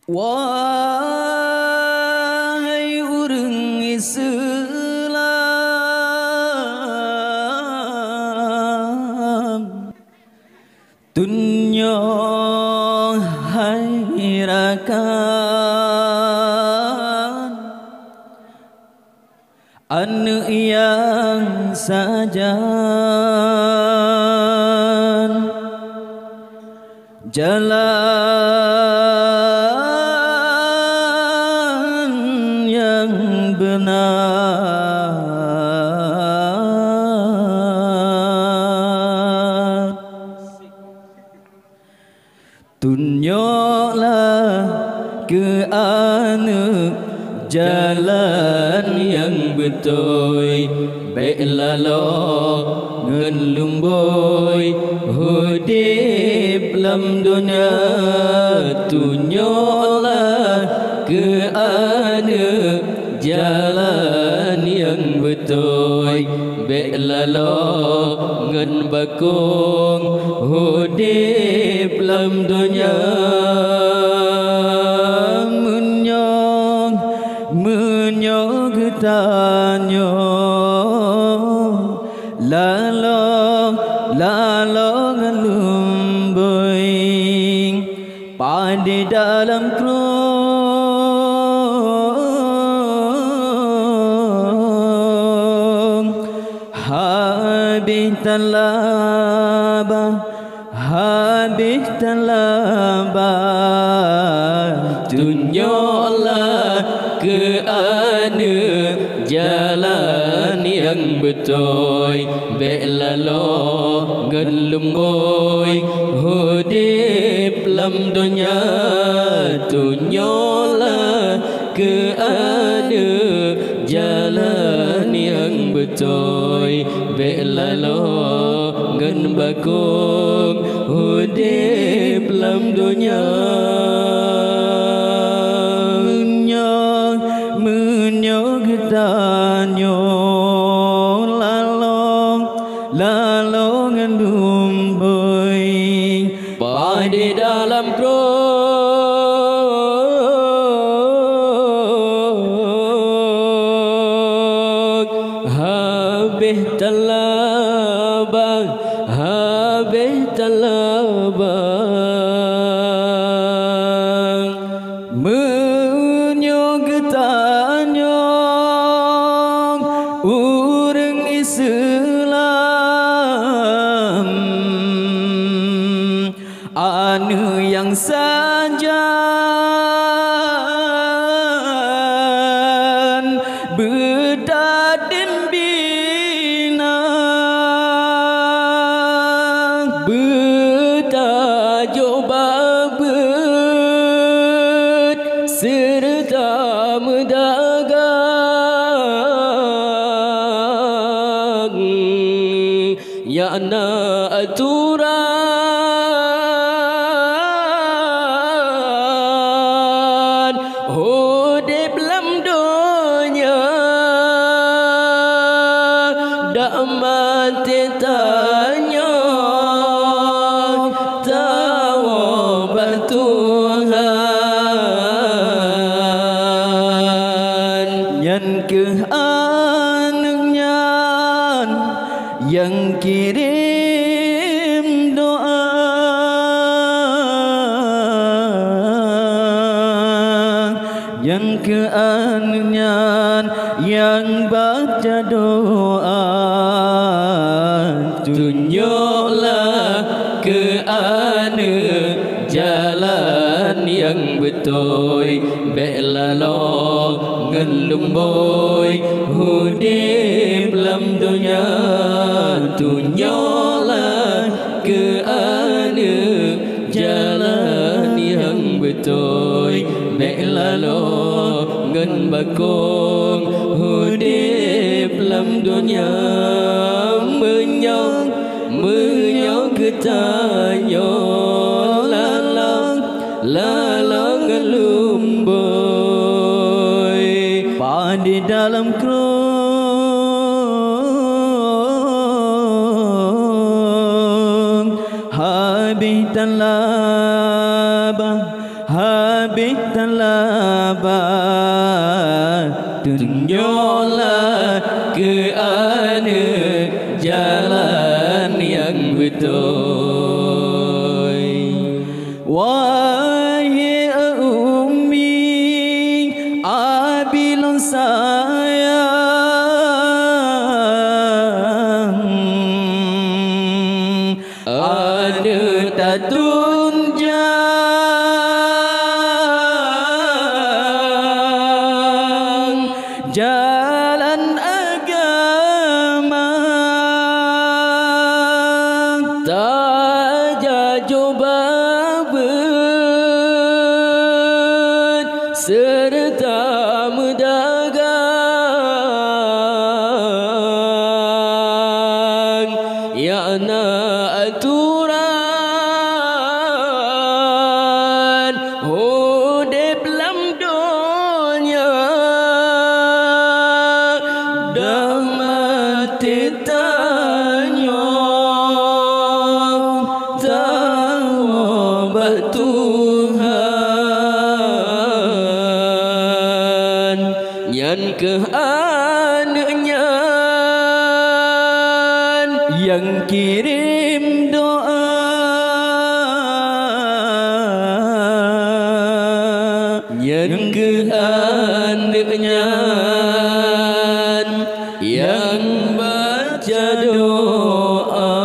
Wahai urang Islam, dunya hairakan anak yang sajan jalan yang benar. Tunjuklah ke anak jalan yang betul, baiklah lo ngelumboi hudib lam dunia. Tunjuklah ke anak jalan yang betul, baiklah lo ngen bakung hudib lam dunia. Menyong getanyo lalo ngelumbui pada dalam krong habis talabah. Tunjuklah ke anak jalan yang betul, baiklah lo ngelumbui hudib lam dunia. Tunjuklah ke anak jalan yang betul, baiklah lo ngen bakung hudib lam dunia. Getanyo lalo ngelumbui pada dalam krong habis talabah. Urang Islam anu yang sajan bedadin bina betajuk babet serta mendagang. Ya na aturan hudib lam dunia dak mati tanya tawab Tuhan yang ke anaknya yang kirim doa yang keannya yang baca doa. Tunjuklah ke anak jalan yang betul, baiklah lo ngelumbui hudib lam dunia. Tunjuklah ke anak jalan yang betul, baiklah lo ngen bakung hudib lam dunia. Menyong getanyo lalang ngelumbui pada dalam krong habis talabah habis talabat, tunjuklah ke ana jalan yang betul. Wahai Ummi Abilun sayang, ada tak tunjang jalan agama, tak cuba serta mendagang, ya na aturan hidup dalam dunia, dah mati tanya taubat Tuhan, yang ke anaknya yang kirim doa, yang ke anaknya yang baca doa.